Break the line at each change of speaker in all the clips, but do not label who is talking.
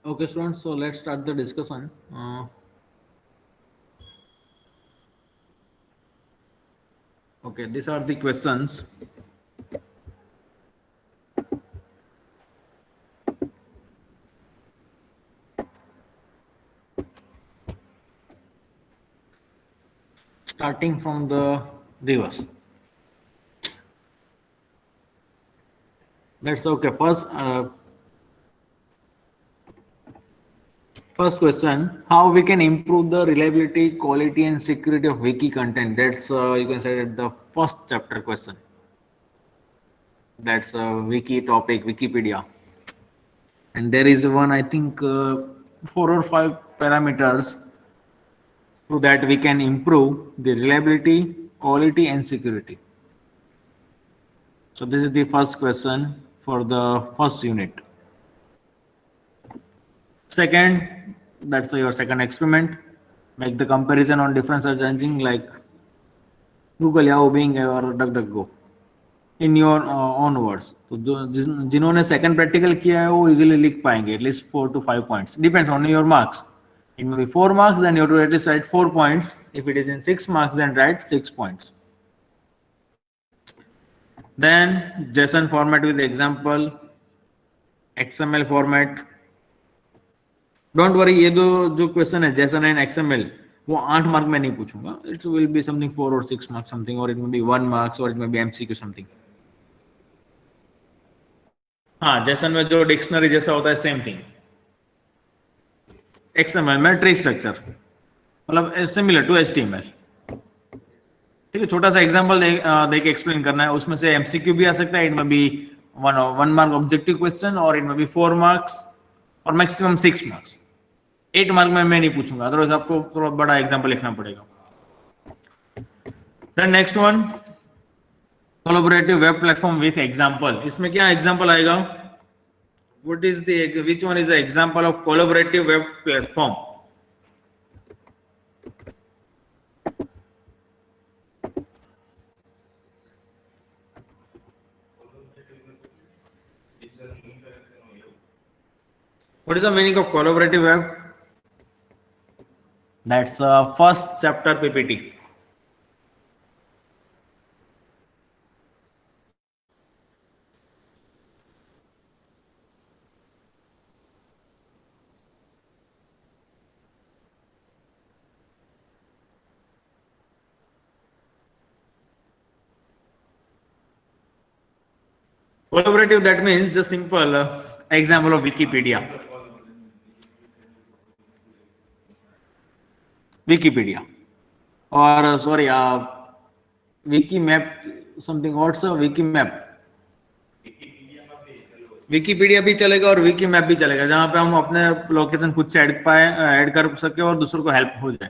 Okay, students, so let's start the discussion. Okay, these are the questions. Starting from the reverse. That's okay. First question: how we can improve the reliability, quality, and security of wiki content? That's you can say that the first chapter question. That's a wiki topic, Wikipedia, and there is one I think 4 or 5 parameters so that we can improve the reliability, quality, and security. So this is the first question for the first unit. Second, that's your second experiment. Make the comparison on different search engine like Google, Yahoo, Bing, or DuckDuckGo in your own words. तो जिन्होंने second practical किया है वो easily लिख पाएंगे at least 4 to 5 points. Depends on your marks. It may be 4 marks, then you have to at least write 4 points. If it is in 6 marks, then write 6 points. Then JSON format with example, XML format. Don't worry, ये दो जो question है Jason and XML वो 8 mark में नहीं पूछूंगा. It's will be something 4 और 6 marks something, और इट मे बी 1 मार्क्स, और it may B MCQ something. हाँ, जेसन में जो डिक्शनरी जैसा होता है सेम थिंग. एक्सएमएल में ट्री स्ट्रक्चर मतलब सिमिलर टू एचटीएमएल. ठीक है, छोटा सा एग्जांपल देख के एक्सप्लेन करना है. उसमें से एमसीक्यू भी आ सकता है. It may B 1 mark objective question, और इट मे बी 4 मार्क्स और मैक्सिमम 6 मार्क्स. 8 मार्क में मैं नहीं पूछूंगा, अदरवाइज आपको थोड़ा बड़ा एग्जांपल लिखना पड़ेगा. Then next one, collaborative web platform with example. इसमें क्या एग्जांपल आएगा? What is the which one is the example of collaborative web platform? What is the meaning of collaborative web? That's first chapter PPT. Collaborative, that means the simple example of Wikipedia. Wikipedia. Or sorry, Wikimap, something. What's a Wikimap? Wikipedia भी चलेगा और विकीमैप भी चलेगा, जहां पे हम अपने location खुद से ऐड कर सके और दूसरों को हेल्प हो जाए.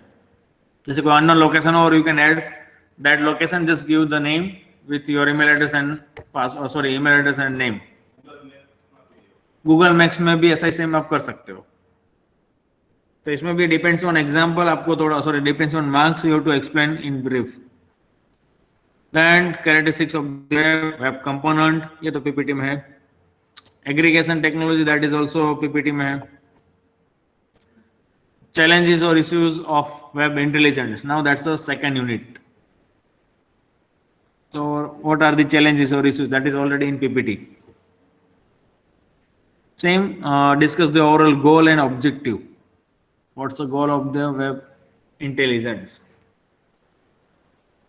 जैसे कोई अननोन लोकेशन हो और you can add that location, just give the name with your email address and email address and name. Google maps में भी ऐसा ही सेम आप कर सकते हो. तो इसमें भी डिपेंड्स ऑन एग्जांपल, आपको थोड़ा depends on marks, you have to explain in brief. Then characteristics of web component, ये तो पीपीटी में है. Aggregation technology, that is also PPT में है. Challenges or issues of web intelligence, now that's the second unit. So what are the challenges or issues? That is already in PPT. Same, discuss the overall goal and objective. What's the goal of the web intelligence?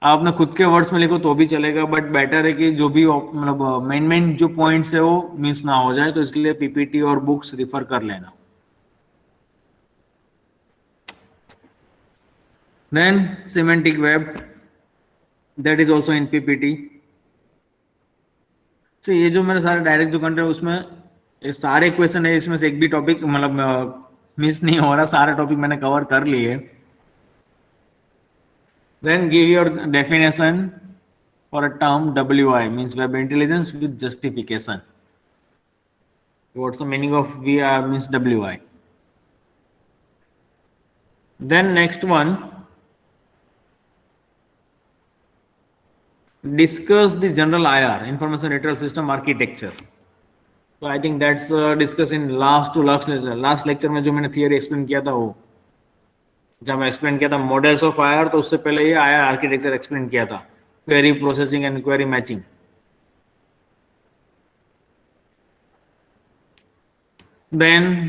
आप अपने खुद के words में लिखो तो भी चलेगा, but better है कि जो भी मतलब मेन जो पॉइंट्स है वो मिस ना हो जाए, तो इसलिए पीपीटी और बुक्स रिफर कर लेना. Then semantic web, that is also in PPT. So ये जो मेरे सारे डायरेक्ट जो कंटेंट है उसमें ये सारे क्वेश्चन है, इसमें से एक भी टॉपिक मतलब मिस नहीं हो रहा, सारे टॉपिक मैंने कवर कर लिए. Then give your definition for a term WI, means web intelligence with justification. What's the meaning of VI means WI? Then next one, discuss the general IR, information retrieval system architecture. तो I think that's discuss in last lecture में जो मैंने theory explain किया था, वो जब मैं explain किया था मॉडल्स ऑफ आईआर, तो उससे पहले ये आईआर आर्किटेक्चर एक्सप्लेन किया था, query processing and query matching. Then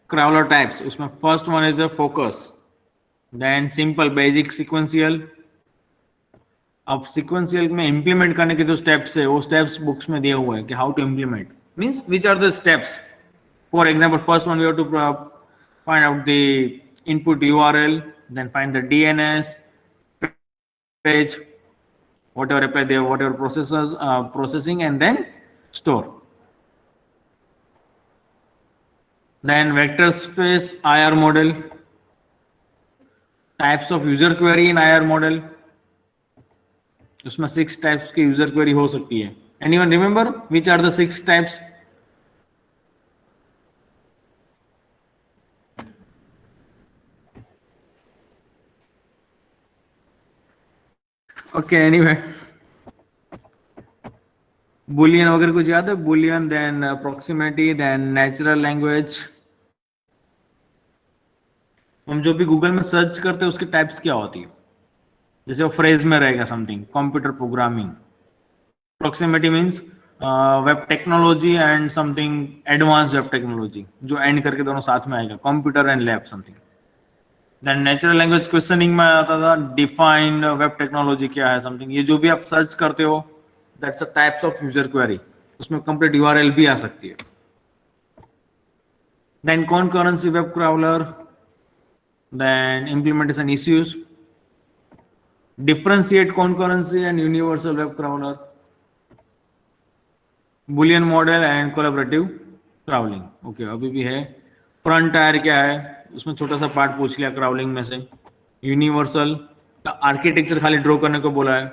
crawler types, उसमें first one is a focus, then simple basic sequential. अब सीक्वेंशियल में इंप्लीमेंट करने के जो स्टेप्स है, वो स्टेप्स बुक्स में दिए हुए हैं कि how to implement, means which are the steps. For example, first one we have to find out the input URL, then find the DNS page, whatever apply there, whatever processors processing, and then store. Then vector space IR model, types of user query in IR model. उसमें 6 types की user query हो सकती है. Anyone remember which are the 6 types? Okay, anyway, Boolean वगैरह कुछ याद है? Boolean, then proximity, then natural language. हम जो भी गूगल में सर्च करते हैं उसकी टाइप्स क्या होती है? जैसे वो फ्रेज में रहेगा something, computer programming. Proximity means web technology and something advance web technology, जो एंड करके दोनों साथ में आएगा, computer and lab something. Then natural language questioning में आता था डिफाइन वेब टेक्नोलॉजी क्या है समथिंग. ये जो भी आप सर्च करते हो, that's a types of user query. उसमें कंप्लीट यूआरएल भी आ सकती है. Then concurrency web crawler, then implementation issues, differentiate concurrency and universal web crawler, boolean model and collaborative crawling. Okay, अभी भी है. फ्रंट टायर क्या है, उसमें छोटा सा पार्ट पूछ लिया क्राउलिंग में से. यूनिवर्सल आर्किटेक्चर खाली ड्रॉ करने को बोला है.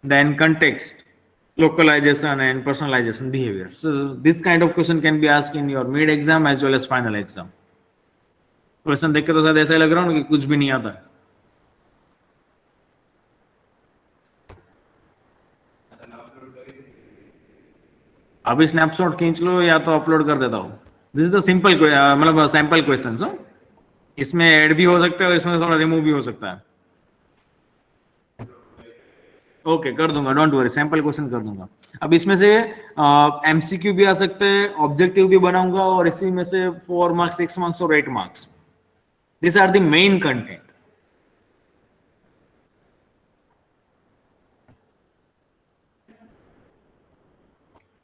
Then context, localization and personalization behavior. So this kind of question can be asked in your mid exam as well as final exam. Question देख के तो शायद ऐसा ही लग रहा हो कि कुछ भी नहीं आता है. अभी स्नैपशॉट खींच लो या तो अपलोड कर देता हूँ. दिस इज द सिंपल, मतलब सैंपल क्वेश्चंस. इसमें ऐड भी हो सकता है और इसमें थोड़ा रिमूव भी हो सकता है. ओके, कर दूंगा, डोंट वरी, सैंपल क्वेश्चन कर दूंगा. अब इसमें से एमसीक्यू भी आ सकते हैं, ऑब्जेक्टिव भी बनाऊंगा, और इसी में से 4 मार्क्स, 6 मार्क्स और 8 marks. This are the main content.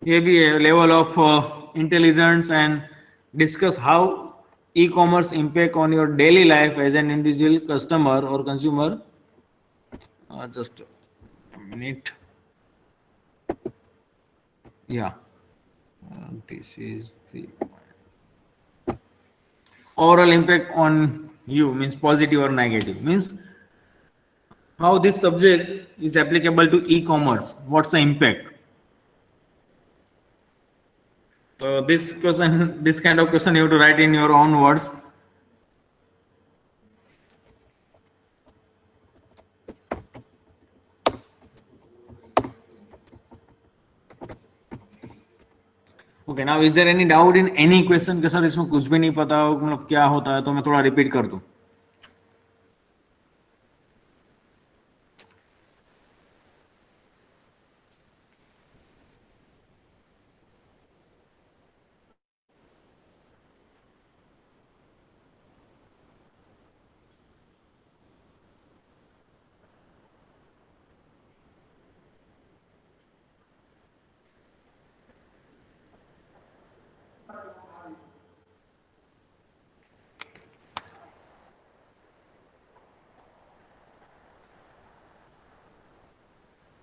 ये भी है level of intelligence and discuss how e commerce impact on your daily life as an individual customer और consumer. Just minute. Yeah, this is the overall impact on you, means positive or negative, means how this subject is applicable to e-commerce, what's the impact. So this question, this kind of question you have to write in your own words. Okay, now is there any doubt in any question के sir इसमें कुछ भी नहीं पता हो, मतलब क्या होता है, तो मैं थोड़ा रिपीट कर दूं.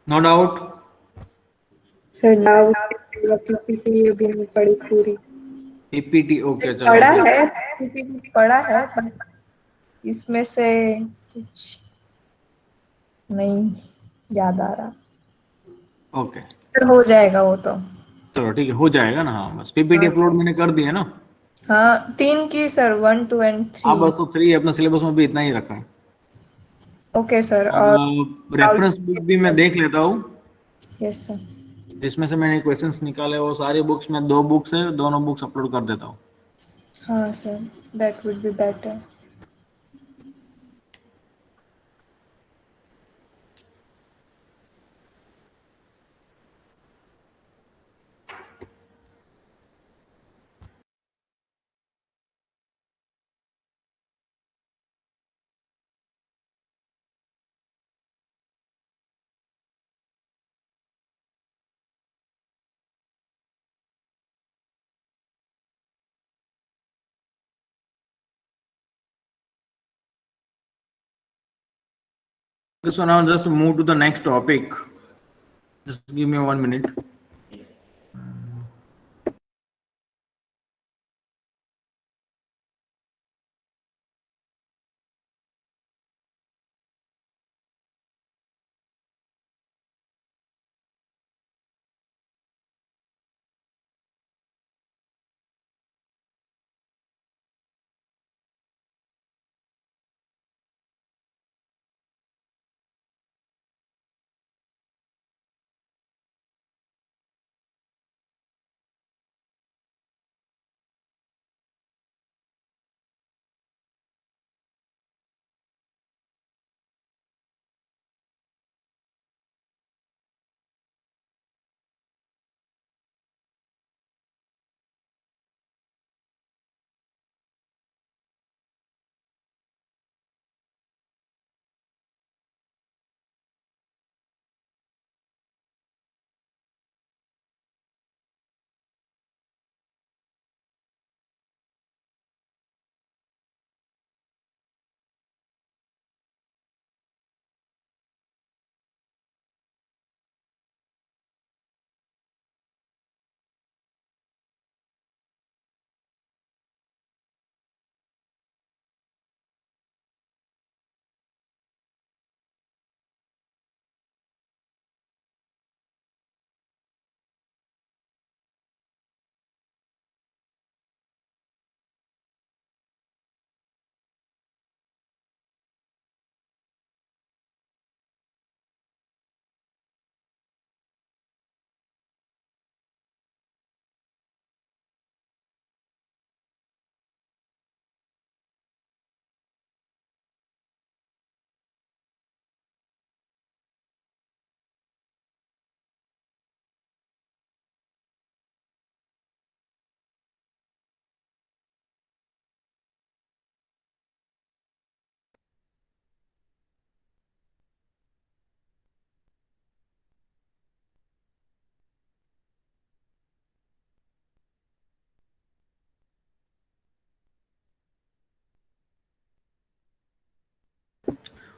No doubt
sir? Doubt PPT अभी नहीं पढ़ी पूरी.
पीपीटी, ओके, चलो
पढ़ा है, पीपीटी पढ़ा है, पर इसमें से कुछ नहीं याद आ रहा.
ओके,
सर हो जाएगा वो तो.
चलो ठीक है, हो जाएगा ना. हाँ, बस पीपीटी अपलोड मैंने कर दिया ना.
हाँ, 3 की सर, 1 2 and 3.
हाँ, बस तो 3 अपना सिलेबस में भी इतना ही रखा है.
Okay sir. और
रेफरेंस बुक भी मैं देख लेता हूँ.
Yes sir.
जिसमें से मैंने क्वेश्चंस निकाले वो सारी बुक्स में 2 बुक्स है, दोनों बुक्स अपलोड कर देता हूँ.
हाँ sir, that would be better.
So now just move to the next topic. Just give me 1 minute.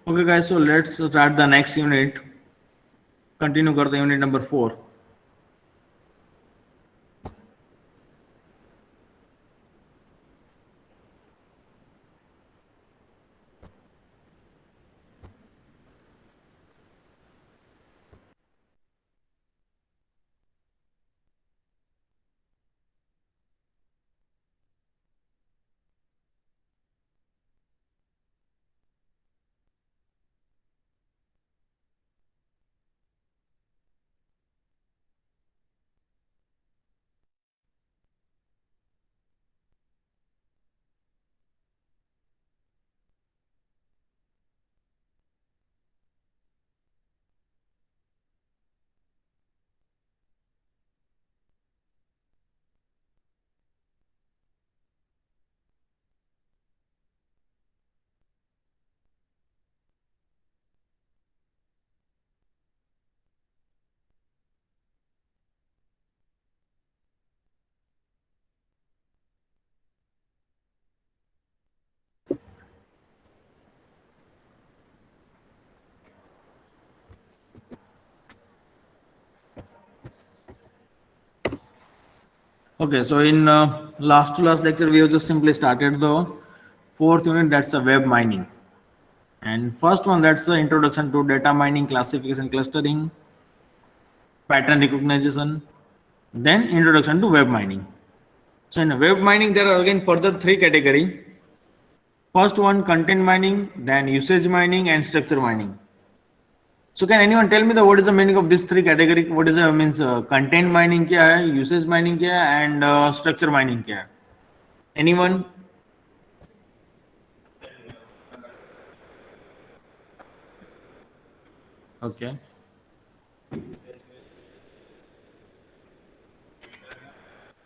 Okay guys, so let's start the next unit. Continue करते हैं unit number 4. Okay, so in last to last lecture, we have just simply started the 4th unit, that's the web mining. And first one, that's the introduction to data mining, classification, clustering, pattern recognition, then introduction to web mining. So in web mining, there are again further 3 category. First one, content mining, then usage mining and structure mining. So can anyone tell me the what is the meaning of these three category? What is the means content mining क्या है, usage mining क्या है, and structure mining क्या है? Anyone? Okay.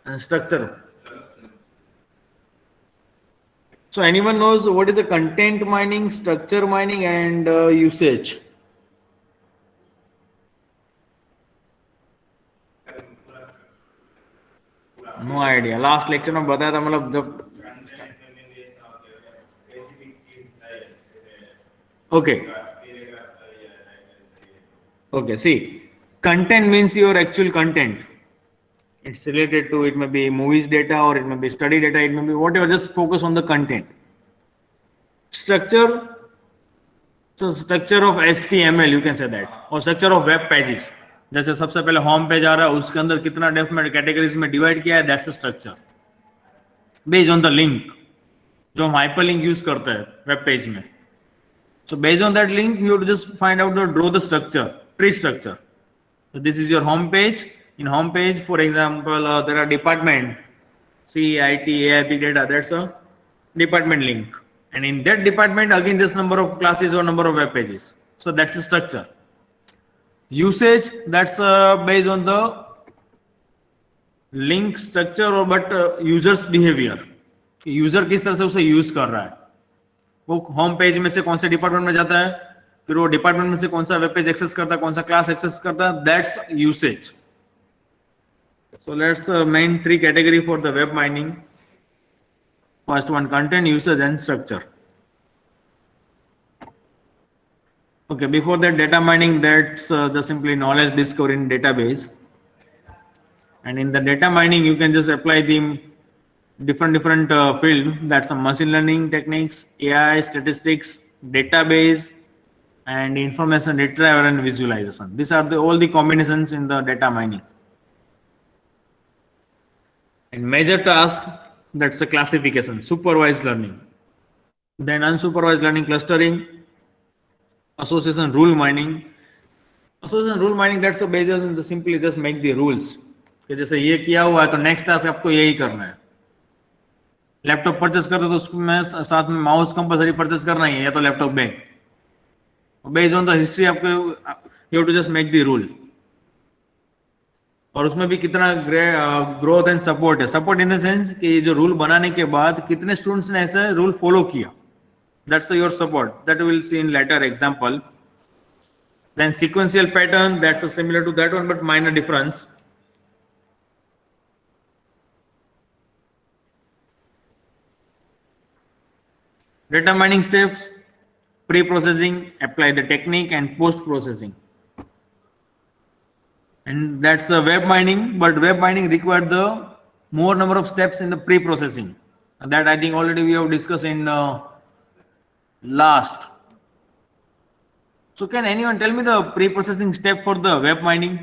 And structure. So anyone knows what is the content mining, structure mining, and usage? No idea. Last lecture में बताया था मतलब जब okay. Okay, see, content means your actual content. It's related to, it may be movies data or it may be study data, it may be whatever, just focus on the content. Structure, so structure of HTML you can say that, or structure of web pages. जैसे सबसे पहले home page आ रहा है उसके अंदर कितना depth में categories में डिवाइड किया है, that's a structure based on the link जो हम हाइपर लिंक यूज करते हैं वेब पेज में. So based on that link, you have to just find out or draw the structure, tree structure. So this is your home page. In home page, for example, there are department, CIT, AIP data. That's a department link, and in that department, again, this number of classes or number of web pages. So that's the structure. Usage, that's based on the link structure or but users behavior. User किस तरह से उसे use कर रहा है, वो home page में से कौन से डिपार्टमेंट में जाता है, फिर वो डिपार्टमेंट में से कौन सा वेब पेज एक्सेस करता है, कौन सा क्लास एक्सेस करता है, that's usage. So let's main three category for the web mining. First one content, usage and structure. Okay, before that data mining, that's just simply knowledge discovery in database. And in the data mining, you can just apply the different field. That's some machine learning techniques, AI, statistics, database, and information retrieval and visualization. These are all the combinations in the data mining. And major task, that's a classification, supervised learning. Then unsupervised learning, clustering, association rule mining. Association rule mining, that's the basis on the simply just make the rules. कि जैसे ये किया हुआ है तो next task आपको यही करना है. लैपटॉप परचेस करते तो उसमें साथ में माउस कंपलसरी परचेस करना ही है, या तो laptop bag. Based on the history आपको you have to just make the rule. और उसमें भी कितना ग्रोथ एंड सपोर्ट है. सपोर्ट इन द सेंस कि ये जो रूल बनाने के बाद कितने स्टूडेंट्स ने ऐसे रूल फॉलो किया, that's your support. That will see in later example. Then sequential pattern, that's similar to that one but minor difference. Data mining steps, pre-processing, apply the technique, and post-processing. And that's web mining, but web mining required the more number of steps in the pre-processing. And that I think already we have discussed in last. So can anyone tell me the pre-processing step for the web mining?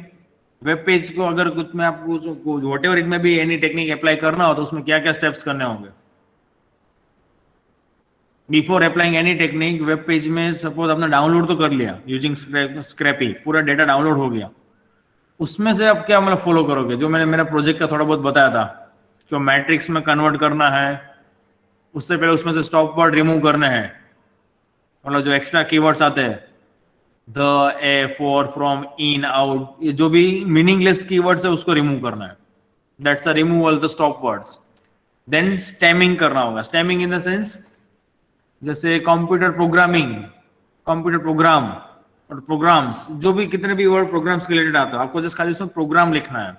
Web page को अगर कुछ में आपको whatever it may be any technique apply करना हो तो उसमें क्या क्या steps करने होंगे? Before applying any technique, web page में सपोज आपने डाउनलोड तो कर लिया यूजिंग स्क्रैपी, पूरा डेटा डाउनलोड हो गया, उसमें से आप क्या मतलब फॉलो करोगे? जो मैंने मेरा प्रोजेक्ट का थोड़ा बहुत बताया था, जो मैट्रिक्स में कन्वर्ट करना है, उससे पहले उसमें से स्टॉप वर्ड रिमूव करने हैं, मतलब जो एक्स्ट्रा कीवर्ड्स आते हैं, the, A, for, from, in, out, ये जो भी मीनिंगलेस कीवर्ड्स है उसको रिमूव करना है. That's a removal the stop words. Then stemming करना होगा. स्टेमिंग इन द सेंस जैसे कंप्यूटर प्रोग्रामिंग, कंप्यूटर प्रोग्राम और प्रोग्राम्स, जो भी कितने भी वर्ड प्रोग्राम्स के रिलेटेड आता है, आपको जस्ट खाली उसमें प्रोग्राम लिखना है.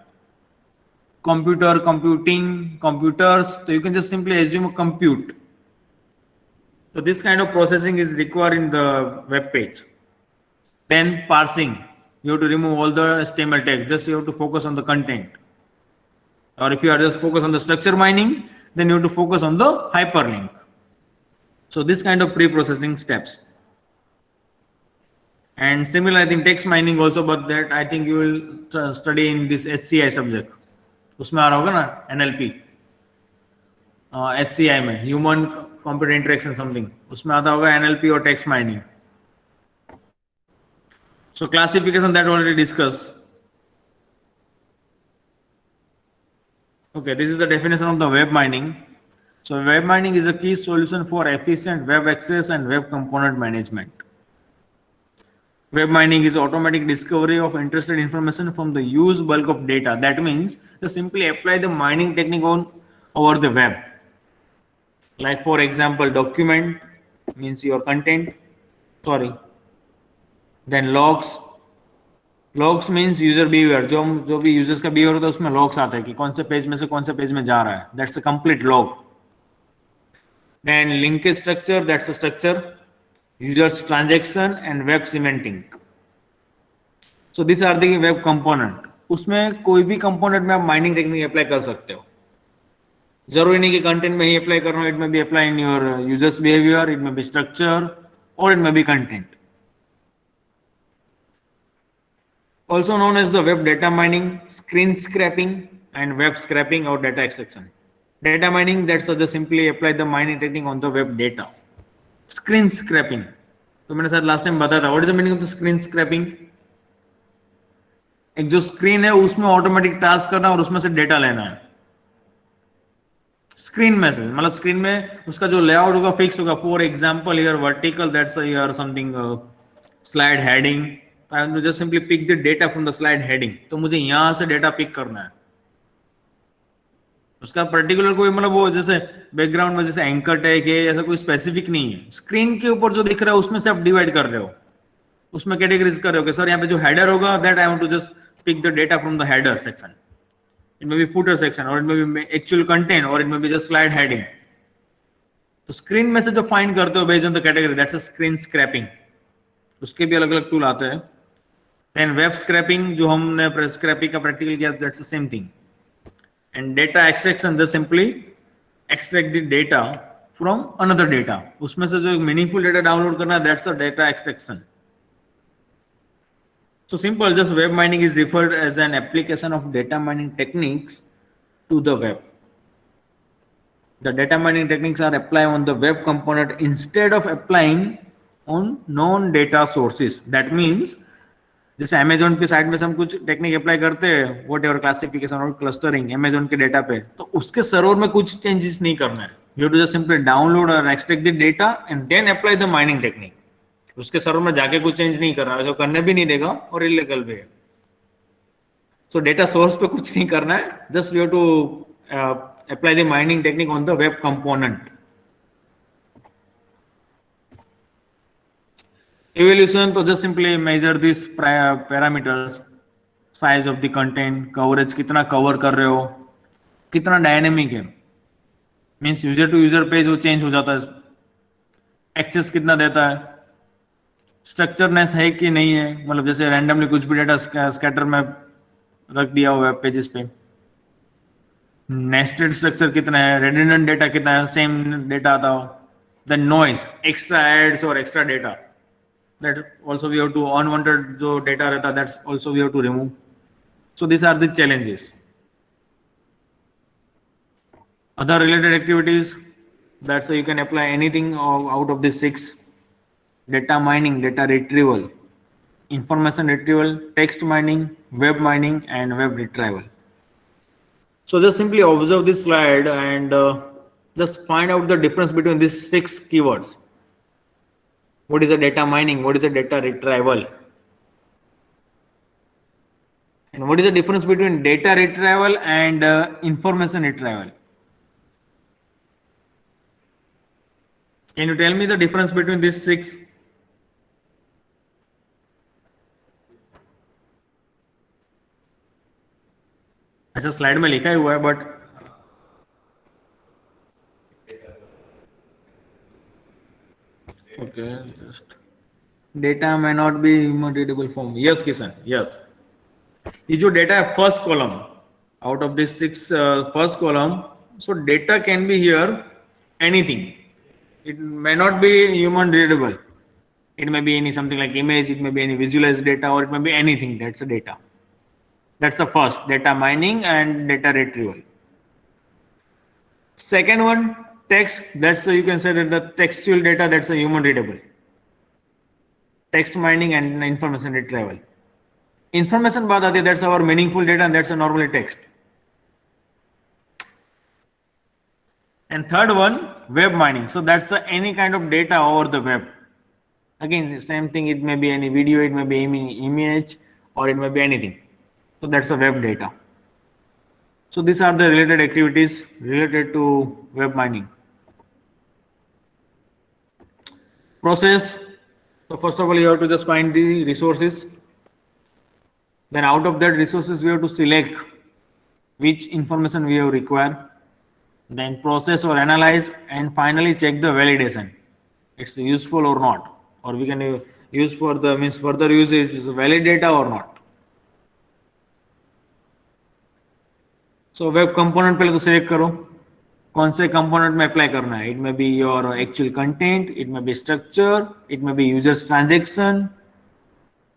कंप्यूटर, कंप्यूटिंग, कंप्यूटर्स, तो you can just simply assume compute. So this kind of processing is required in the web page. Then parsing, you have to remove all the HTML text, just you have to focus on the content. Or if you are just focused on the structure mining, then you have to focus on the hyperlink. So this kind of pre-processing steps. And similar, I think text mining also, but that I think you will study in this HCI subject. उसमें आ रहा होगा ना NLP, HCI में human computer interaction something, उसमें आता होगा NLP और text mining. So classification that already discussed. Okay, this is the definition of the web mining. So web mining is a key solution for efficient web access and web component management. Web mining is automatic discovery of interested information from the use bulk of data. That means you simply apply the mining technique on over the web. Like for example, document means your content. Sorry. Then logs. Logs means user behaviour, जो भी users का behaviour होता है उसमें logs आता है कि कौन से पेज में से कौन से पेज में जा रहा है. That's a complete log. Then linkage structure, that's a structure, users transaction and web cementing. So this are the web component. उसमें कोई भी कंपोनेंट में आप माइनिंग टेक्निक अप्लाई कर सकते हो. जरूरी नहीं कि कंटेंट में ही अप्लाई करना हो. It may be apply in your users behaviour, it may be structure, और it may be content. Also known as the web data mining, screen scraping, and web scraping or data extraction. Data mining, that's just simply apply the mining technique on the web data. Screen scraping, तो मैंने शायद last time बताया था. What is the meaning of the screen scraping? एक जो screen है उसमें automatic task करना और उसमें से डेटा लेना है. स्क्रीन में से मतलब स्क्रीन में उसका जो लेआउट होगा फिक्स होगा. For example here vertical, that's here something slide heading. I will just simply pick the data from the slide heading. तो मुझे यहां से डेटा पिक करना है. उसका पर्टिकुलर कोई मतलब वो जैसे बैकग्राउंड में जैसे एंकर टैग है ऐसा कोई स्पेसिफिक नहीं है. स्क्रीन के ऊपर जो दिख रहा है उसमें से आप डिवाइड कर रहे हो, उसमें कैटेगरीज कर रहे हो कि सर यहाँ पे जो हेडर होगा that I want to just pick the data from the header section. It may be footer section, और it may be actual content, और it may be just slide heading. तो स्क्रीन में से जो फाइंड करते हो based on the category, that's a screen scraping. उसके भी अलग अलग टूल आते हैं. Then web scraping, जो हमने scraping का practical किया, that's the same thing. And data extraction, just simply extract the data from another data. उसमें से जो meaningful data download करना, that's the data extraction. So simple, just web mining is referred as an application of data mining techniques to the web. The data mining techniques are applied on the web component instead of applying on non-data sources. That means जैसे Amazon की side में से हम कुछ technique apply करते हैं, what ever classification और clustering Amazon के डेटा पे, तो उसके सर्वर में कुछ चेंजेस नहीं करना है. You to just simply download और extract the data and then apply the mining technique. उसके सर्वर में जाके कुछ चेंज नहीं करना है, जो करने भी नहीं देगा और इलीगल भी है. सो डेटा सोर्स पे कुछ नहीं करना है, just you to apply the mining technique on the web component. Evaluation, तो just simply measure these parameters, size of the content, coverage कितना कवर कर रहे हो, कितना डायनेमिक है, means user to user page वो चेंज हो जाता है, एक्सेस कितना देता है, स्ट्रक्चरनेस है कि नहीं है, मतलब जैसे रैंडमली कुछ भी डेटा स्कैटर में रख दिया हो वेब पेजेस पे, नेस्टेड स्ट्रक्चर कितना है, रेडिडेंट डेटा कितना है, सेम डेटा आता हो, देन नॉइज, एक्स्ट्रा एड्स और extra data, that also we have to unwanted जो data रहता, that's also we have to remove. So these are the challenges. Other related activities, that's you can apply anything out of these 6: data mining, data retrieval, information retrieval, text mining, web mining, and web retrieval. So just simply observe this slide and just find out the difference between these 6 keywords. What is a data mining? What is a data retrieval? And what is the difference between data retrieval and information retrieval? Can you tell me the difference between these 6? ऐसा slide में लिखा हुआ है but okay, just data may not be immutable form. Yes, Kisan, yes. ये जो data है first column, out of this 6 first column, so data can be here anything. It may not be human readable. It may be any something like image, it may be any visualized data, or it may be anything. That's the data. That's the first, data mining and data retrieval. Second one, text. That's you can say that the textual data, that's a human readable. text mining and information retrieval. Information बात आती है, that's our meaningful data and that's a normally text. And third one, web mining. So that's any kind of data over the web. Again, same thing, it may be any video, it may be any image, or it may be anything. So that's a web data. So these are the related activities related to web mining. Process. So first of all, you have to just find the resources. Then out of that resources, we have to select which information we have required. Then process or analyze, and finally check the validation. It's useful or not, or we can use for the means further use it is valid data or not. So web component पहले तो select करो कौन से component में apply करना है. It may be your actual content, it may be structure, it may be users transaction,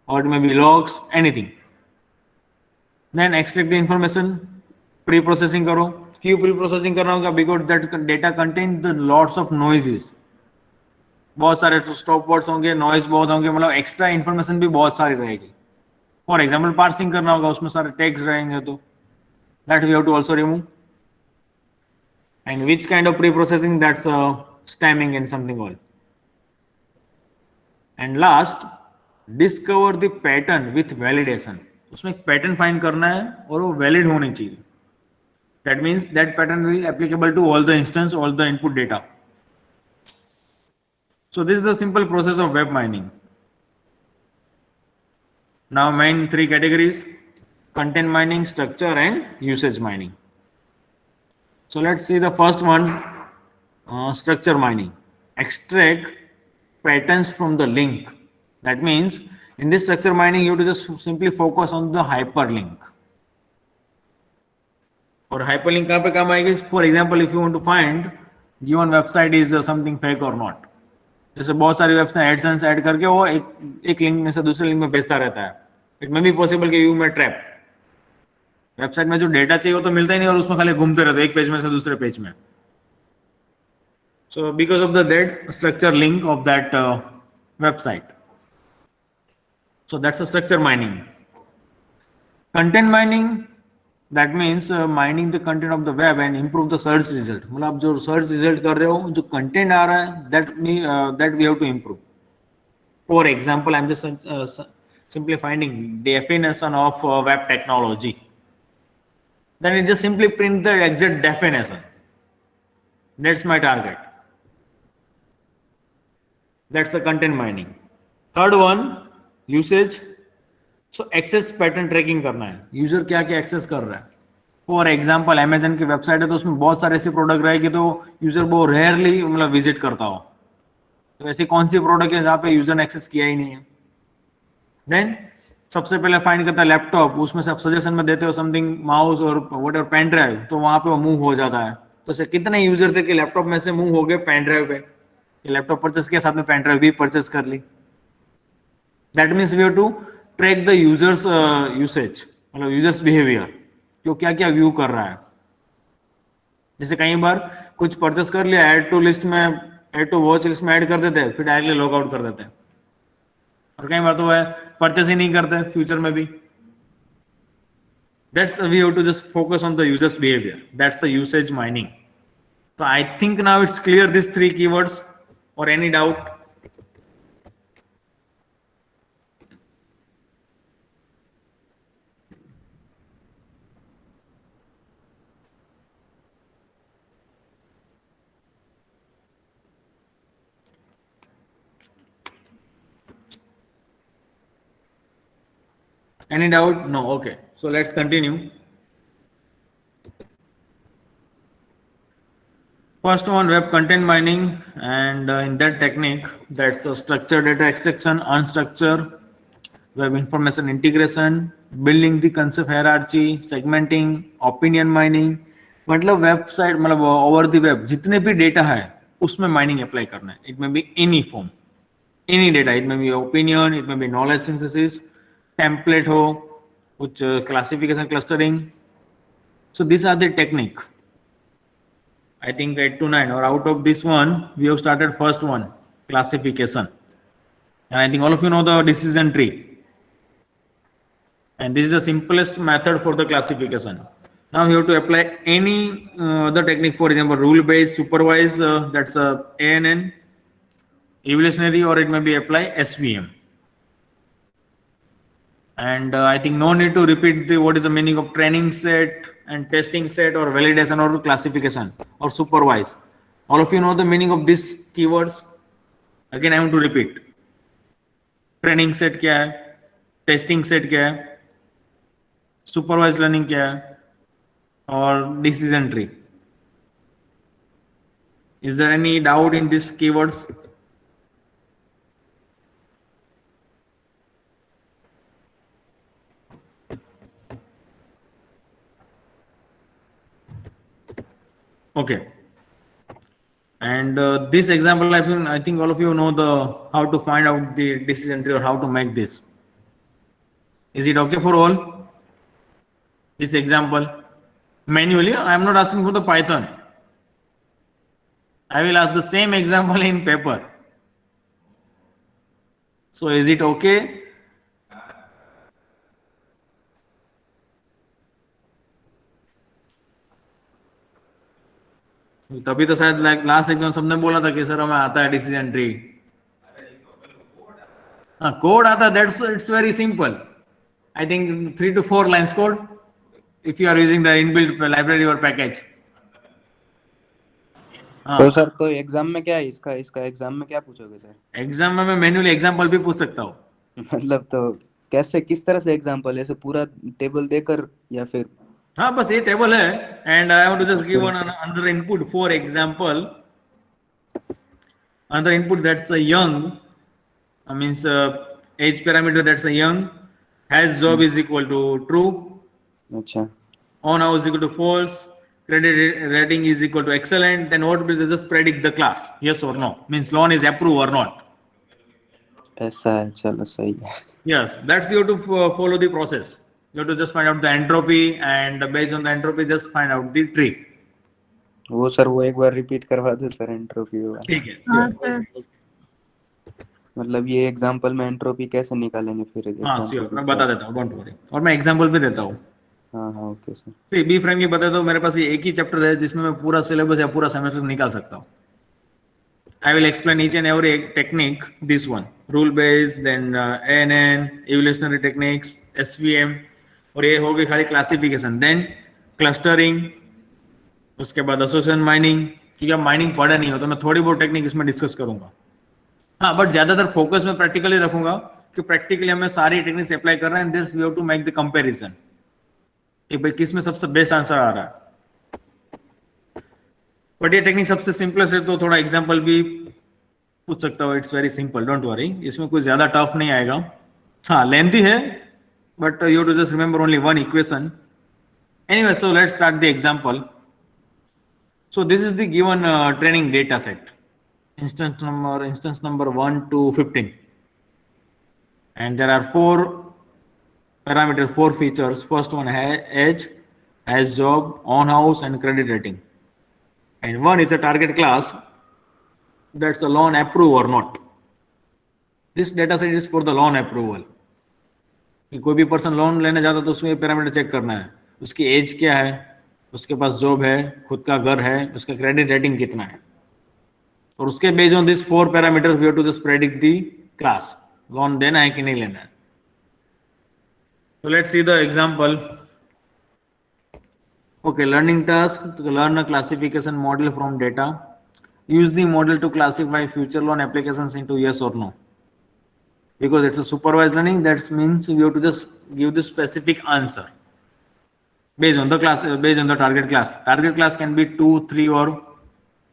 or it may be logs, anything. Then extract the information, pre-processing करो. क्यों pre-processing करना होगा? Because that data contains the lots of noises. बहुत सारे stop words होंगे, noise बहुत होंगे, मतलब एक्स्ट्रा इन्फॉर्मेशन भी बहुत सारी रहेगी. फॉर एग्जाम्पल पार्सिंग करना होगा, उसमें सारे टैग्स रहेंगे, तो that we have to also remove. And which kind of pre processing, that's stemming and something all. And last, discover the pattern with validation. उसमें एक पैटर्न फाइंड करना है और वो वैलिड होनी चाहिए. That means that pattern will applicable to all the instance, all the input data. So this is the simple process of web mining. Now main three categories: content mining, structure and usage mining. So let's see the first one, structure mining. Extract patterns from the link. That means in this structure mining you have to just simply focus on the hyperlink. और hyperlink कहाँ पे काम आएगी? For example, if you want to find given website is something fake or not. जैसे बहुत सारी website AdSense add करके वो एक लिंक में से दूसरे लिंक में भेजता रहता है. इट मे बी पॉसिबल कि यू में ट्रैप. वेबसाइट में जो डेटा चाहिए वो तो मिलता ही नहीं और उसमें खाली घूमते रहते एक पेज में से दूसरे पेज में. So because of the that structure link of that website. So that's a structure mining. Content mining, that means mining the content of the web and improve the search result. मतलब आप जो search result कर रहे हो, जो content आ रहा है, that we have to improve. For example, I am just simply finding definition of web technology. Then it just simply print the exact definition. That's my target. That's the content mining. Third one, usage. So access pattern tracking करना है. User क्या क्या access कर रहा है. For example, Amazon की website है तो उसमें बहुत सारे ऐसे प्रोडक्ट रहेगी तो यूजर वो रेयरली मतलब विजिट करता हो. तो ऐसी कौन सी प्रोडक्ट है जहाँ पे यूजर ने एक्सेस किया ही नहीं है. देन सबसे पहले फाइंड करता है लैपटॉप. उसमें से आप सजेशन में देते हो समथिंग माउस और व्हाटएवर पेन ड्राइव, तो वहां पे वो मूव हो जाता है. तो ऐसे कितने यूजर थे कि लैपटॉप में से मूव हो गए पेन ड्राइव पे. लैपटॉप परचेस किया, साथ में पेन ड्राइव भी परचेस कर ली. That means we have to track the users usage, मतलब यूजर्स बिहेवियर, जो क्या क्या व्यू कर रहा है. जैसे कई बार कुछ परचेस कर लिया, ऐड टू लिस्ट में, ऐड टू वॉच लिस्ट में ऐड कर देते हैं, फिर डायरेक्टली लॉग आउट कर देते हैं. और कई बार तो है परचेस ही नहीं करते फ्यूचर में भी. That's we have to just focus on the users behaviour. That's the usage mining. So I think now it's clear these three keywords, or any doubt? Any doubt? No. Okay. So let's continue. First one, web content mining, and in that technique, that's structured data extraction, unstructured web information integration, building the concept hierarchy, segmenting, opinion mining. मतलब website, मतलब over the web जितने भी data है उसमें mining apply करना है. It may be any form, any data. It may be opinion, it may be knowledge synthesis, template हो, कुछ classification, clustering. So this are the technique. I think 8 to 9, or out of this one we have started first one, classification. And I think all of you know the decision tree. And this is the simplest method for the classification. Now you have to apply any other technique, for example, rule-based, supervised, that's ANN, evolutionary, or it may be apply SVM. And I think no need to repeat what is the meaning of training set and testing set or validation or classification or supervise. All of you know the meaning of these keywords. Again, I want to repeat. Training set क्या है, testing set क्या है, supervise learning क्या है, और decision tree. Is there any doubt in these keywords? Okay. And this example, I think all of you know how to find out the decision tree or how to make this. Is it okay for all? This example manually. I am not asking for the Python. I will ask the same example in paper. So is it okay? तभी तो शायद last exam सबने बोला था कि sir हमें आता है डिसीजन ट्री. हाँ, कोड आता है. That's it's very simple. I think 3 to 4 lines code if you are using the inbuilt library or package.
तो सर कोई एग्जाम में क्या है इसका एग्जाम में क्या पूछोगे सर?
एग्जाम में मैं मैन्युअली एग्जांपल भी पूछ सकता हूँ.
मतलब तो कैसे, किस तरह से एग्जांपल, ऐसे पूरा टेबल देकर या फिर?
हाँ, बस ये टेबल है. And I want to just give another input. For example, another input that's a young, means age parameter, that's a young, has job is equal to true,
अच्छा,
on house is equal to false, credit rating is equal to excellent. Then what will just predict the class, yes or no, means loan is approved or not.
ऐसा है, चलो सही है.
Yes, that's you to follow the process. You have to just find out the entropy, and based on the entropy just find out the tree.
वो sir वो एक बार repeat करवा दो सर, एंट्रोपी वाला.
ठीक है.
हाँ
sure.
सर.
मतलब ये एग्जांपल में एंट्रोपी कैसे निकालेंगे फिर?
हाँ, sure, मैं बता देता हूँ, डोंट वरी. और मैं एग्जांपल भी देता हूँ.
हाँ ओके सर.
तो बी फ्रेंडली बता दो. मेरे पास ये एक ही चैप्टर है जिसमें मैं पूरा सिलेबस या पूरा सेमेस्टर निकाल सकता हूँ. I will explain each and every technique. This one, rule based, then ANN, evolutionary techniques, SVM, और ये हो गई खाली क्लासिफिकेशन. देन क्लस्टरिंग, उसके बाद एसोसिएशन माइनिंग. क्योंकि आप माइनिंग पढ़े नहीं हो तो मैं थोड़ी बहुत टेक्निक इसमें डिस्कस करूंगा. हाँ, बट ज्यादातर फोकस में प्रैक्टिकली रखूंगा कि प्रैक्टिकली हमें सारी टेक्निक्स अप्लाई कर रहे हैं. This we have to make the comparison कि भाई किस में सबसे बेस्ट आंसर आ रहा है. बट ये टेक्निक सबसे सिंपलेस्ट है तो थोड़ा एग्जांपल भी पूछ सकता हूँ. It's very simple, don't worry. इसमें कुछ ज्यादा टफ नहीं आएगा. हाँ, लेंथी है but you have to just remember only one equation. Anyway, so let's start the example. So this is the given training data set. Instance number 1 to 15. And there are 4 parameters, 4 features. First one, age, has job, on house, and credit rating. And one is a target class. That's a loan approve or not. This data set is for the loan approval. कि कोई भी person loan लेने जाता तो उसमें parameter check करना है. उसकी एज क्या है, उसके पास जॉब है, खुद का घर है, उसका क्रेडिट रेटिंग कितना है, और उसके based on this 4 parameters we have to just predict the class, loan देना है कि नहीं लेना है. So let's see the example. Okay, learning task, to learn a classification model from data. Use the model to classify future loan applications into yes or no. Because it's a supervised learning, that means we have to just give the specific answer based on the class, based on the target class. Target class can be 2, 3 or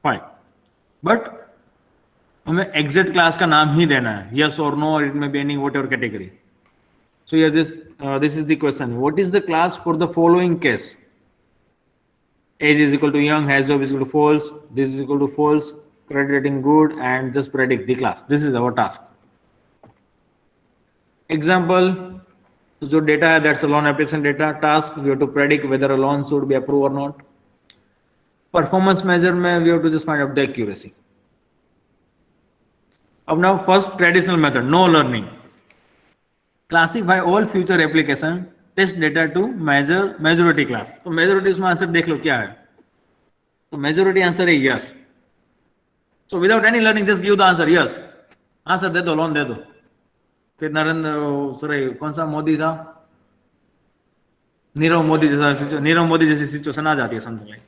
5. But हमें exact class का नाम ही देना है, yes or no, or it may be any whatever category. So here this is the question. What is the class for the following case? Age is equal to young, has job is equal to false, this is equal to false, credit rating good, and just predict the class. This is our task. Example, तो जो data है that's a loan application data. Task, we have to predict whether a loan should be approved or not. Performance measure में we have to just find out the accuracy. अब now first traditional method, no learning. Classify all future application, test data to measure majority class. तो majority उसमें answer देख लो क्या है. तो majority answer है yes. So without any learning, just give the answer yes. Answer दे दो, loan दे दो. फिर नरेंद्र, सॉरी कौन सा मोदी था, नीरव मोदी जैसी सिचुएशन आ जाती है समथिंग लाइक.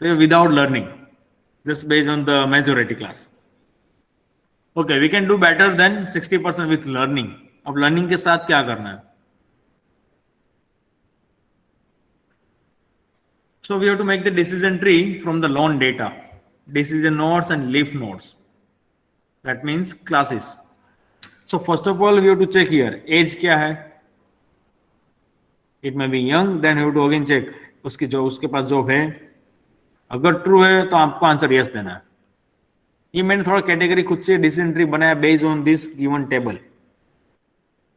तो without learning, just based on the majority class. Okay, we can do better than 60% with learning. अब लर्निंग के साथ क्या करना है? So we have to make the decision tree from the learned data, decision nodes and leaf nodes. That means classes. So first of all, we have to check here age क्या है. It may be young, then you have to again check उसके पास job है. अगर true है तो आपको answer yes देना है. ये मैंने थोड़ा कैटेगरी खुद से डिसीजन ट्री बनाया based on this given table.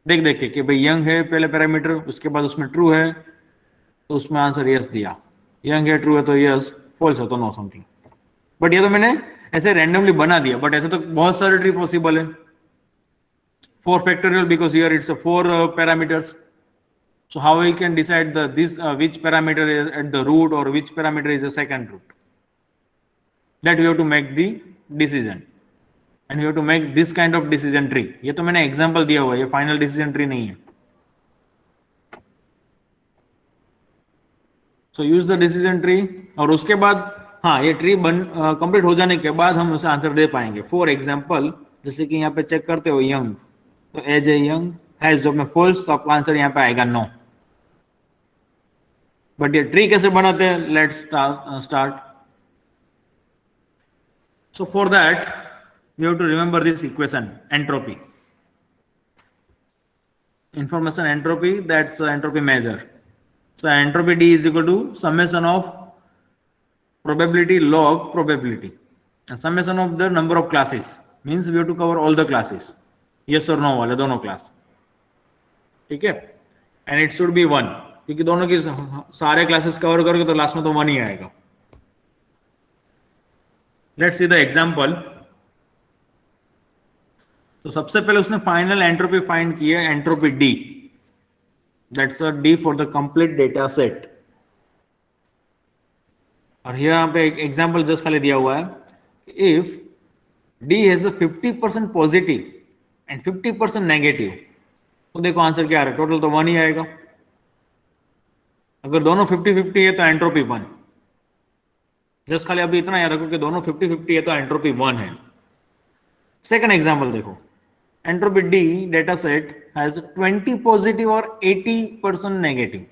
देख के कि भाई यंग है पहले पैरामीटर, उसके बाद उसमें ट्रू है तो उसमें आंसर यस दिया. यंग है, ट्रू है तो यस, फॉल्स है तो नो समथिंग. बट ये तो मैंने ऐसे रैंडमली बना दिया. बट ऐसे तो बहुत सारे ट्री पॉसिबल है. 4 factorial because here it's a 4 parameters. So how we can decide which parameter is at the root or which parameter is the second root? That we have to make the decision, and we have to make this kind of decision tree. ये तो मैंने example दिया हुआ है, ये final decision tree नहीं है. So use the decision tree. और उसके बाद हाँ, ये ट्री कंप्लीट हो जाने के बाद हम उसे आंसर दे पाएंगे. फॉर एग्जाम्पल, जैसे कि यहाँ पे चेक करते हो यंग, तो एज ए यंग है जॉब में फॉल्स, तो आपका आंसर यहाँ पे आएगा नो. बट ये ट्री कैसे बनाते हैं, let's start. So for that we have to remember this equation, entropy, information entropy, that's entropy measure. So entropy D is equal to summation of probability log probability and summation of the number of classes. Means we have to cover all the classes, yes or no वाले दोनों class. ठीक है, and it should be 1, क्योंकि दोनों की सारे classes cover करोगे तो लास्ट में तो 1 ही आएगा. Let's see the example. तो सबसे पहले उसने फाइनल एंट्रोपी फाइंड की है, entropy D, that's a D for the complete data set. और यहाँ पे एक एग्जाम्पल जस्ट खाली दिया हुआ है, if D has 50% positive and 50% negative, तो देखो आंसर क्या आ रहा है, टोटल तो 1 ही आएगा. अगर दोनों 50-50 है तो एंट्रोपी 1. जस्ट खाली अभी इतना याद रखो कि दोनों 50-50 है तो एंट्रोपी 1 है. सेकंड एग्जाम्पल देखो, entropy D data set has 20 positive और 80% नेगेटिव,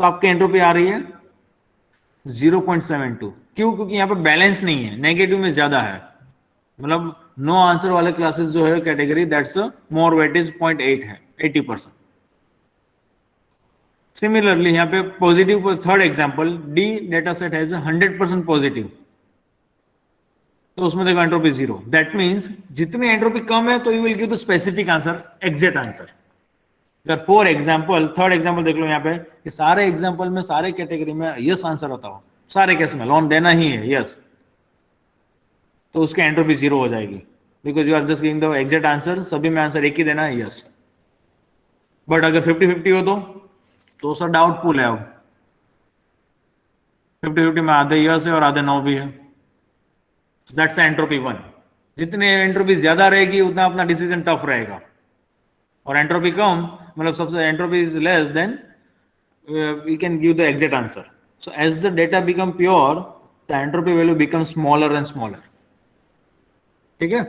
तो आपकी एंट्रोपी आ रही है 0.72. क्यों? क्योंकि यहाँ पे बैलेंस नहीं है, नेगेटिव में ज्यादा है. मतलब नो आंसर वाले क्लासेस जो है कैटेगरी, दैट्स मोर वेटेज 0.8 है, 80%. सिमिलरली यहाँ पे positive, third example, D data set has 100% positive, तो उसमें देखो एंट्रोपी 0. दैट मीन्स जितनी एंट्रोपी कम है तो you will give the specific answer, exact answer. अगर फॉर एग्जाम्पल, थर्ड एग्जाम्पल देख लो यहाँ पे, कि सारे एग्जाम्पल में सारे कैटेगरी में यस आंसर होता हो, सारे केस में लोन देना ही है यस, तो उसकी एंट्रोपी 0 हो जाएगी, because you are just giving the exact answer. सभी में आंसर एक ही देना है यस. बट अगर 50-50 हो तो सर डाउटफुल है. अब 50-50 में आधे यस है और आधे नो भी है, दैट्स एंट्रोपी 1. जितनी एंट्रोपी ज्यादा रहेगी उतना अपना डिसीजन टफ रहेगा, और एंट्रोपी कम, मतलब सबसे entropy is less, then we can give the exact answer. So as the data become pure, the entropy value become smaller and smaller. ठीक है,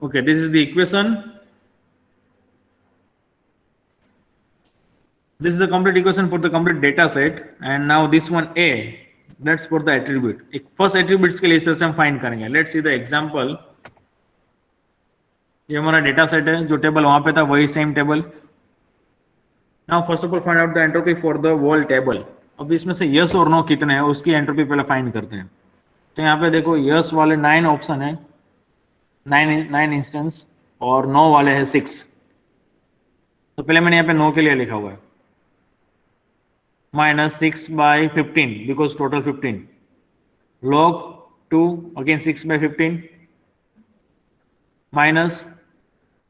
okay, this is the equation. This is the complete equation for the complete data set, and now this one A, that's for the attribute. एक first attributes के लिए इस तरह से हम find करेंगे. Let's see the example. ये हमारा डेटा सेट है, जो टेबल वहां पे था वही same table. Now first of all find out the entropy for the whole table. अब इसमें से yes और no कितने हैं उसकी एंट्रोपी पहले फाइंड करते हैं. तो यहाँ पे देखो yes वाले 9 ऑप्शन है, 9 इंस्टेंस, और no वाले है 6. तो पहले मैंने यहाँ पे no के लिए लिखा हुआ है -6/15 because total 15, log 2 again 6/15, minus,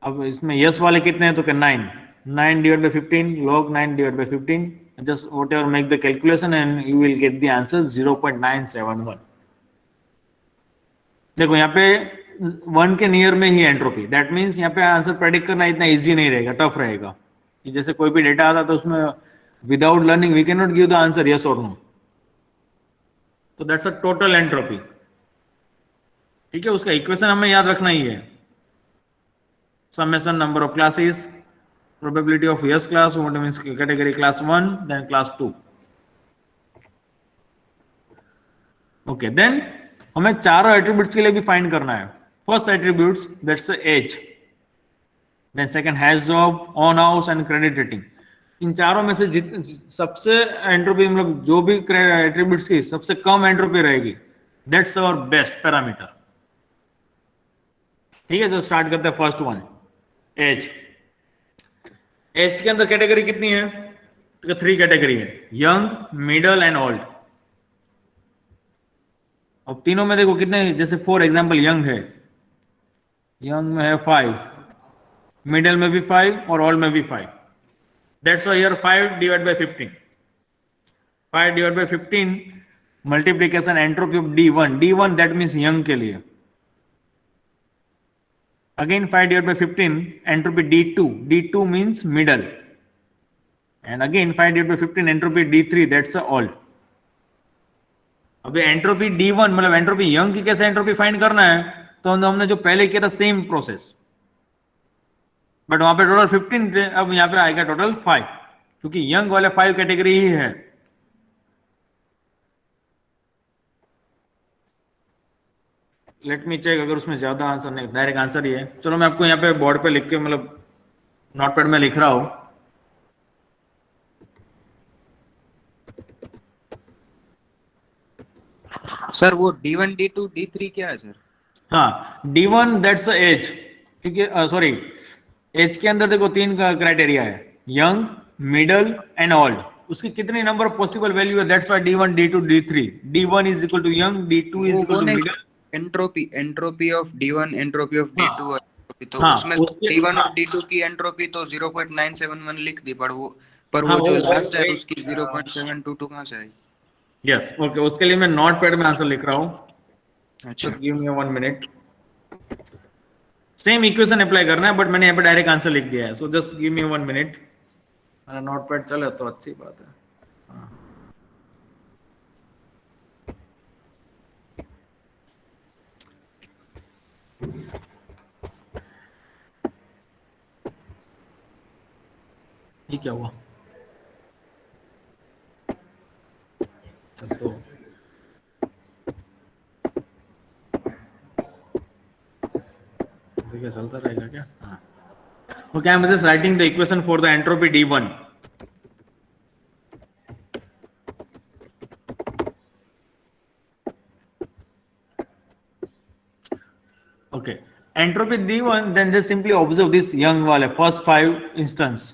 अब इसमें यस वाले कितने हैं तो क्या 9, 9 divide by 15 log 9 divide by 15, just whatever make the calculation and you will get the answer 0.971. देखो यहाँ पे 1 के नियर में ही एंट्रोपी, दैट मीन्स यहाँ पे आंसर प्रेडिक्ट करना इतना इजी नहीं रहेगा, टफ रहेगा कि जैसे कोई भी डेटा आता तो उसमें without learning we can not give the answer yes और नो, तो दैट्स अ टोटल एंट्रोपी। ठीक है, उसका इक्वेशन हमें याद रखना ही है, summation number of classes, probability of yes class, what means category class 1 then class 2. okay, then हमें चारों एट्रीब्यूट्स के लिए भी फाइंड करना है। First attributes that's age, then second has job, on house and credit rating. इन चारों में से सबसे एंट्रोपी मतलब जो भी एट्रीब्यूट्स की सबसे कम एंट्रोपी रहेगी, दैट्स आवर बेस्ट पैरामीटर। ठीक है, तो स्टार्ट करते हैं फर्स्ट वन, एज। एज के अंदर कैटेगरी कितनी है तो 3 कैटेगरी है, यंग, मिडल एंड ओल्ड। अब तीनों में देखो कितने, जैसे फॉर एग्जांपल यंग है, यंग में है 5, मिडल में भी 5 और ओल्ड में भी 5, that's why here 5 divide by 15, 5 divide by 15 multiplication entropy of D1, D1 that means young के लिए, again 5 divided by 15 entropy D2, D2 means middle, and again 5 divided by 15 entropy D3, that's all. अब entropy D1 मतलब entropy young की कैसे entropy find करना है, तो हमने जो पहले किया था सेम प्रोसेस, बट वहां पे टोटल 15 थे, अब यहाँ पे आएगा टोटल 5, क्योंकि यंग वाले 5 कैटेगरी ही है। लेट मी चेक, अगर उसमें ज्यादा आंसर नहीं, डायरेक्ट आंसर ही है। चलो मैं आपको यहाँ पे बोर्ड पे लिख के मतलब नोटपैड में लिख रहा हूं।
सर वो D1 D2 D3 क्या है सर?
हाँ, D1 दैट्स एज, क्योंकि सॉरी एज के अंदर देखो 3 का क्राइटेरिया है, यंग, मिडल एंड ओल्ड। उसकी कितनी नंबर ऑफ पॉसिबल वैल्यू है, that's why D1 D2 D3, D1 is equal to young, D2 is equal to middle.
Entropy of D1, entropy of D2, तो
हाँ,
उसमें D1 और D2 की entropy तो 0.971 लिख दी, पर वो
हाँ,
जो लास्ट है उसकी 0.722 कहां से आई?
यस, ओके, उसके लिए मैं नोटपैड में आंसर लिख रहा हूँ।
अच्छा,
just give me 1 minute. Same equation apply करना है, बट मैंने यहाँ पे डायरेक्ट आंसर लिख दिया है, so just give me 1 minute. मेरा नोटपैड चले तो अच्छी बात है। हाँ। ये क्या हुआ? तो क्या चलता रहेगा क्या? हाँ, okay, I am just writing the equation for the entropy D1। okay, entropy D1, then just simply observe this young wale first 5 instance।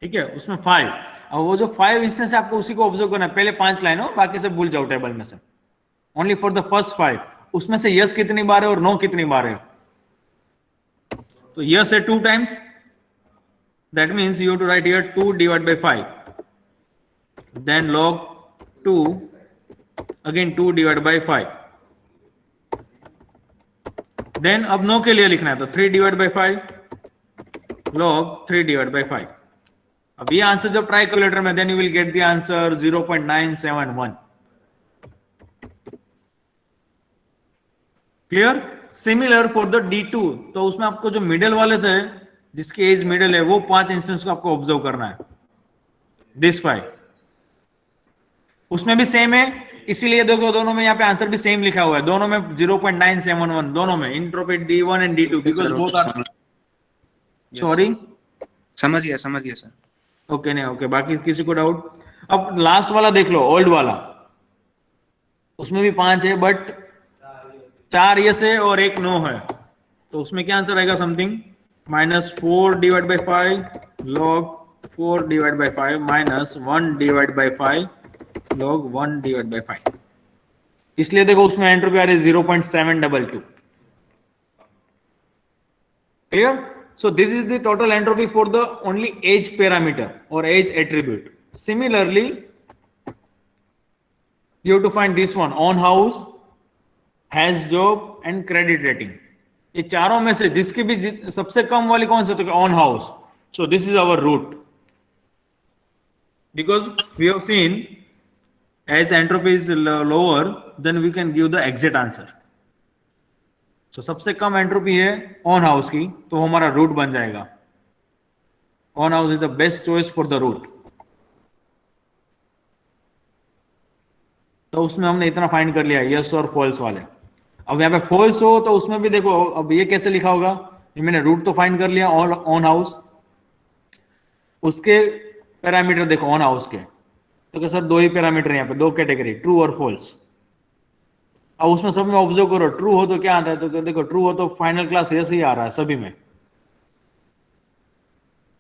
ठीक है, उसमें 5, अब वो जो 5 इंस्टेंस है आपको उसी को ऑब्जर्व करना है, पहले 5 लाइन हो, बाकी से भूल जाओ टेबल में से, ओनली फॉर द फर्स्ट 5। उसमें से यस कितनी बार है और नो कितनी बार है, तो यस है 2 times, that means you have to write here 2 divide by 5, then log 2 again 2 divide by 5, then अब नो के लिए लिखना है तो 3 divide by 5 log 3 divide by 5। अब ये आंसर जब ट्राई कैलकुलेटर में, then you will get the answer 0.971। Clear? Similar for the D2, तो उसमें आपको जो मिडिल वाले थे, जिसकी एज मिडिल है, वो 5 इंस्टेंस को आपको ऑब्जर्व करना है, दिस 5। उसमें भी सेम है, इसीलिए देखो दोनों में यहाँ पे आंसर भी सेम लिखा हुआ है, दोनों में 0.971, दोनों में entropy D1 and D2, because both are, sorry,
समझ गया सर।
ओके नहीं, ओके, बाकी किसी को डाउट? अब लास्ट वाला देख लो, ओल्ड वाला, उसमें भी 5 है, बट 4 यस है और 1 नो है, तो उसमें क्या आंसर आएगा, something -4 divide by 5 log 4 divide by 5 -1 divide by 5 log 1 divided by 5. इसलिए देखो उसमें एंट्रोपी आ रही है 0.722. Clear? So this is the total entropy for the only age parameter or age attribute. Similarly, you have to find this one: on house, has job and credit rating. ये चारों में से जिसकी भी सबसे कम वाली कौन सी, तो on house. So this is our root, because we have seen as entropy is lower, then we can give the exact answer. So सबसे कम एंट्रोपी है ऑन हाउस की, तो हमारा रूट बन जाएगा. Own house is the best choice for the root. तो उसमें हमने इतना फाइंड कर लिया, यस और फॉल्स वाले. अब यहाँ पे फॉल्स हो तो उसमें भी देखो, अब ये कैसे लिखा होगा. ये मैंने रूट तो फाइंड कर लिया ऑन हाउस, उसके पैरामीटर देखो ऑन हाउस के, तो क्या सर दो ही पैरामीटर यहाँ पे, दो कैटेगरी, ट्रू और फॉल्स. अब उसमें सब में ऑब्जर्व करो, ट्रू हो तो क्या आता है, तो देखो ट्रू हो तो फाइनल क्लास यस ही आ रहा है सभी में.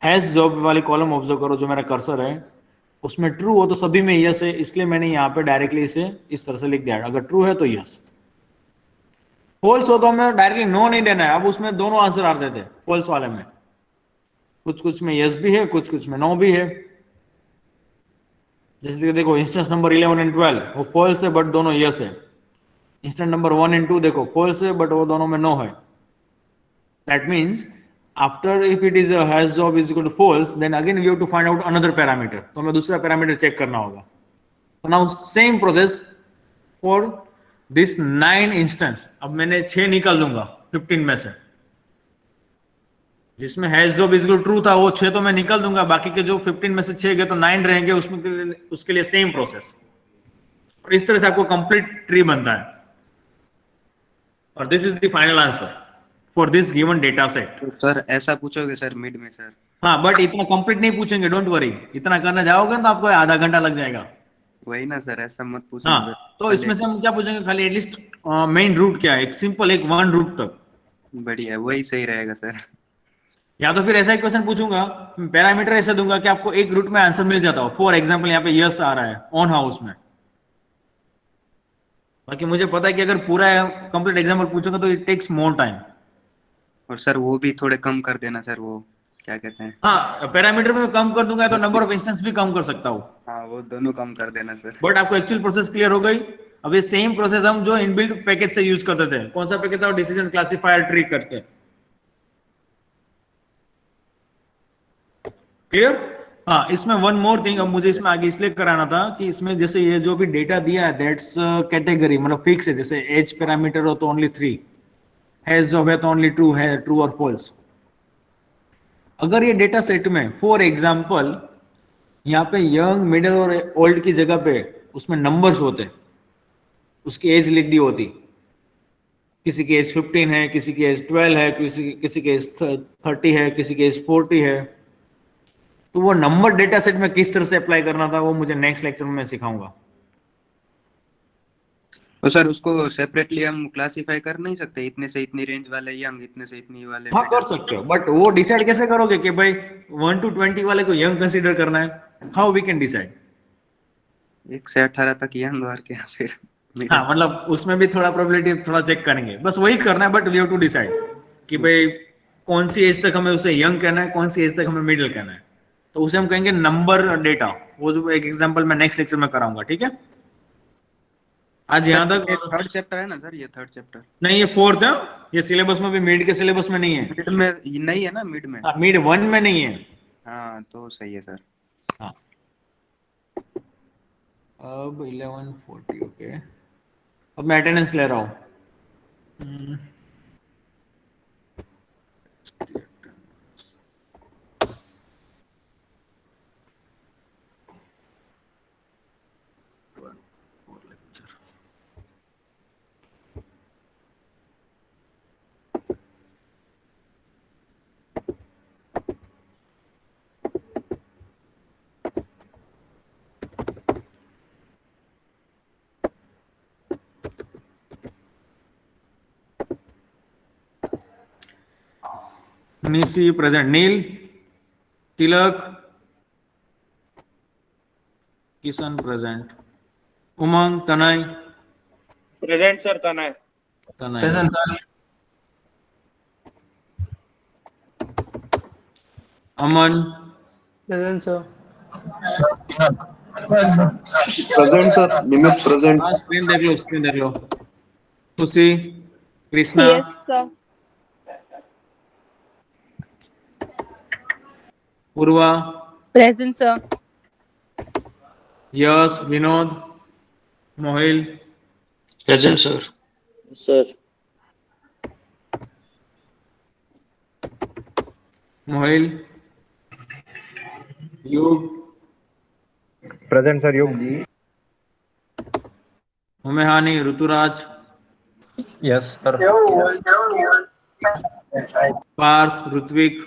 हैज जॉब वाली कॉलम ऑब्जर्व करो, जो मेरा कर्सर है उसमें ट्रू हो तो सभी में यस है, इसलिए मैंने यहाँ पे डायरेक्टली इसे इस तरह से लिख दिया. अगर ट्रू है तो यस, फॉल्स हो तो हमें डायरेक्टली नो नहीं देना है. अब उसमें दोनों आंसर आ रहे थे फॉल्स वाले में, कुछ कुछ में यस भी है, कुछ कुछ में नो भी है. जैसे कि देखो इंस्टेंस नंबर 11 एंड 12 वो फॉल्स है बट दोनों यस है. इंस्टेंस नंबर 1 एंड 2 देखो फॉल्स है बट वो दोनों में नो है. That means after if it is has job is equal to false, then again we have to find out another parameter. तो हमें दूसरा पैरामीटर चेक करना होगा. तो now same process for this 9 instance. अब मैंने 6 निकाल दूंगा 15 में से, जिसमें has job is equal to true वो 6 तो मैं निकाल दूंगा, बाकी के जो 15 में से 6 गए तो 9 रहेंगे. उसमें उसके लिए सेम प्रोसेस, और इस तरह से आपको कंप्लीट ट्री बनता है. और this is the final answer for this given data set.
तो सर ऐसा पूछोगे सर मिड में सर?
हाँ, बट इतना कंप्लीट नहीं पूछेंगे, डोंट वरी. इतना करने जाओगे तो आपको आधा घंटा लग जाएगा.
वही ना सर, ऐसा मत पूछो.
हाँ, तो इसमें से हम क्या पूछेंगे, खाली एटलीस्ट मेन रूट क्या है, एक सिंपल एक वन रूट तक.
बढ़िया, वही सही रहेगा सर.
या तो फिर ऐसा एक क्वेश्चन पूछूंगा, पैरामीटर ऐसा दूंगा कि आपको एक रूट में आंसर मिल जाता हो. फॉर एग्जांपल यहाँ पे यस आ रहा है ऑन हाउस में. बाकी मुझे पता है कि अगर पूरा कंप्लीट एग्जांपल पूछूंगा तो इट टेक्स मोर टाइम.
और सर वो भी थोड़े कम कर देना सर, वो क्या कहते हैं.
हाँ, पैरामीटर में कम कर दूंगा तो नंबर ऑफ इंस्टेंस भी कम कर सकता हूँ.
हाँ, वो दोनों कम कर देना सर.
बट आपको एक्चुअल प्रोसेस क्लियर हो गई. अब ये सेम प्रोसेस हम जो इनबिल्ट पैकेज से यूज करते थे, कौन सा पैकेज था, डिसीजन क्लासिफायर ट्री करके. क्लियर? हाँ, इसमें वन मोर थिंग अब मुझे इसमें आगे इसलिए कराना था कि इसमें जैसे ये जो भी डेटा दिया है दैट्स कैटेगरी, मतलब फिक्स है. जैसे एज पैरामीटर हो तो ओनली 3, हैज जॉब है तो ओनली ट्रू है, ट्रू और फॉल्स. अगर ये डेटा सेट में फॉर एग्जांपल यहाँ पे यंग, मिडिल और ओल्ड की जगह पे उसमें नंबर्स होते, उसकी एज लिख दी होती, किसी की एज 15 है, किसी की एज 12 है, किसी की एज 30 है, किसी की एज 40 है, तो वो नंबर डेटा सेट में किस तरह से अप्लाई करना था वो मुझे नेक्स्ट लेक्चर में सिखाऊंगा.
तो सर उसको सेपरेटली हम क्लासिफाई कर नहीं सकते, इतने से इतनी रेंज वाले यंग, इतने से इतनी वाले.
हाँ, कर सकते हो, बट वो डिसाइड कैसे करोगे कि भाई 1 to 20 वाले को यंग कंसीडर करना है. How we can decide?
1 से 18 तक यंग और क्या फिर.
हाँ, मतलब उसमें भी थोड़ा प्रोबेबिलिटी थोड़ा चेक करेंगे, बस वही करना है. But we have to decide कि भाई कौन सी एज तक हमें उसे यंग कहना है, कौन सी एज तक हमें मिडिल कहना है. तो उसे हम कहेंगे नंबर डेटा. वो जो एक एग्जांपल मैं नेक्स्ट लेक्चर में कराऊंगा. ठीक है, आज यहाँ तक.
थर्ड चैप्टर है ना सर, ये थर्ड चैप्टर
नहीं, ये फोर्थ है. ये सिलेबस में भी, मिड के सिलेबस में नहीं है.
मिड में नहीं है ना, मिड में.
मिड 1 में नहीं है.
हाँ, तो सही है सर.
हाँ, अब 11:40. ओके, अब मैं अटेंडेंस ले रहा हूँ. Nisi present. Neil, Tilak, Kisan present. Umang, Tanay,
Present, sir. Tanay.
Tanay.
Present, sir.
Aman,
Present, sir.
Present, sir. Nimit present.
हाँ screen देख लो. Khushi, Krishna,
Yes, sir.
Purva,
Present, sir.
Yash, Vinod, Mohil,
present sir.
Sir.
Mohil, Yug,
Present, sir. Yug.
Umehani, Rituraj,
Yes, sir.
Parth, Ritvik,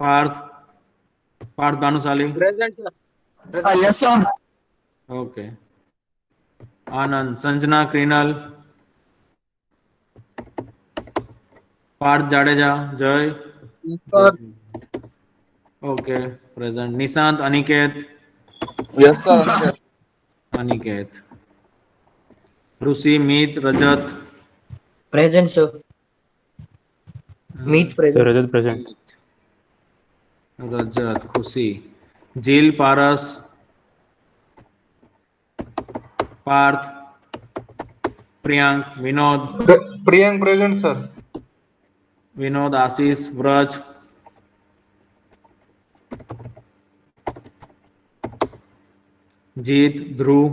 Parth Bhanushali.
Present, sir.
Yes, sir.
Okay. Anand, Sanjana, Krunal, Parth Jadeja, Jay. Okay present. Nishant, Aniket,
Yes, sir. Aniket.
Aniket. Rishi, Meet, Rajat,
Present, sir. Meet present.
Rajat present.
Rajat, Khushi, Jil, Paras, Parth, Priyank, Vinod,
Priyank present, sir.
Vinod, Ashish, Vraj, Jeet, Dhruv,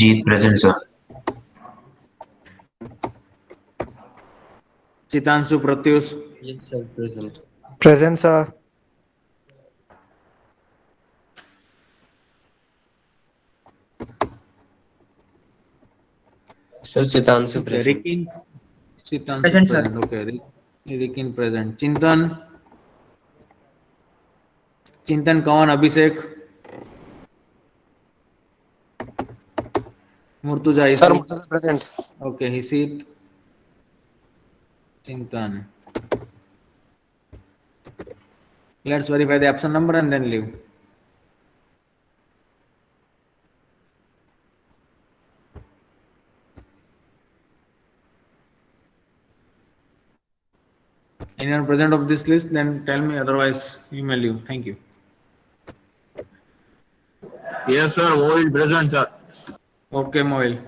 Jeet present, sir.
Chitanshu, Pratyush,
yes sir present.
Present, sir.
Sir Sitanshu
Okay,
present.
Rikin, Chittanshu
Present, sir.
present. Okay, Rikin present. Chintan, Chintan, Kawan, Abhishek, Murtuza,
Sir,
Isit.
Murtaza present.
Okay, Hisit, Chintan. Let's verify the absent number and then leave. Anyone present of this list, then tell me, otherwise email you. Thank you.
Yes, sir. Mohit present, sir.
Okay, Moil.